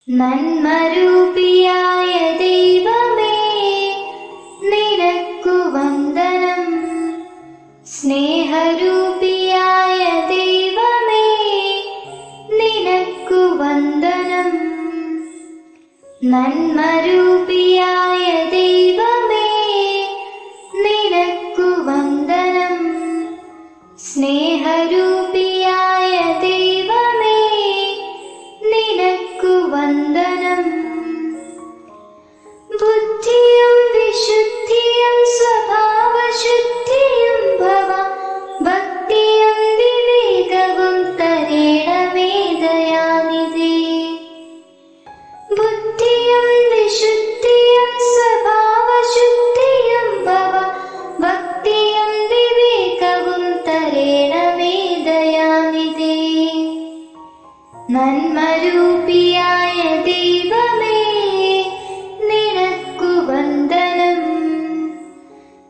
നന്മരൂപിയായ ദൈവമേ, നിനക്കു വന്ദനം. സ്നേഹരൂപിയായ ദൈവമേ, നിനക്കു വന്ദനം. നന്മരൂപിയായ ദൈവമേ, നിനക്കു വന്ദനം. സ്നേഹരൂപിയായ ദൈവമേ, നിനക്കു വന്ദനം. ബുദ്ധിയും വിശുദ്ധിയും സ്വഭാവശുദ്ധിയും ഭവ ഭക്തിയും വിവേകവും തരേണമേ ദയാനിധേ. ബുദ്ധിയും വിശുദ്ധിയും സ്വഭാവശുദ്ധിയും ഭവ ഭക്തിയും വിവേകവും തരേണമേ ദയാനിധേ. നന്മരൂപിയായ ദൈവമേ, നിനക്കു വന്ദനം.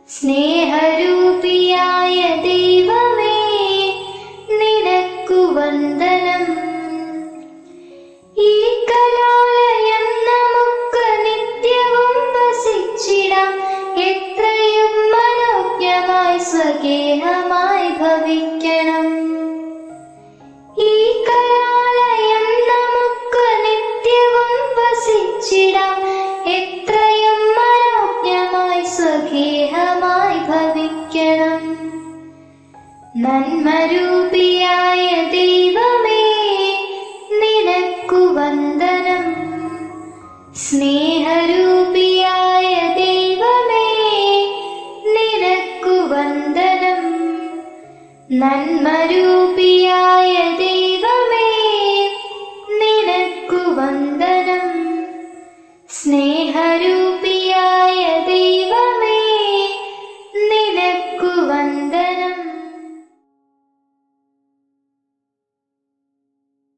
സ്നേഹരൂപിയായ ദൈവമേ, നിനക്കു വന്ദനം. ഈ കലാലയം നമുക്ക് നിത്യവും വസിച്ചിടാം, എത്രയും മനോജ്ഞമായി സ്വഗേഹമായി ഭവിക്കണം. ഈ കലാലയം നമുക്ക് നിത്യവും വസിച്ചിടാം, എത്രയും മനോജ്ഞമായി സ്വഗേഹമായി ഭവിക്കണം. നന്മരൂപിയായ ദൈവമേ, നിനക്കു വന്ദനം. സ്നേഹരൂപിയായ ദൈവമേ, നിനക്കു വന്ദനം. നന്മരൂപിയായ ദൈവമേ, നിനക്കു വന്ദനം. സ്നേഹരൂപി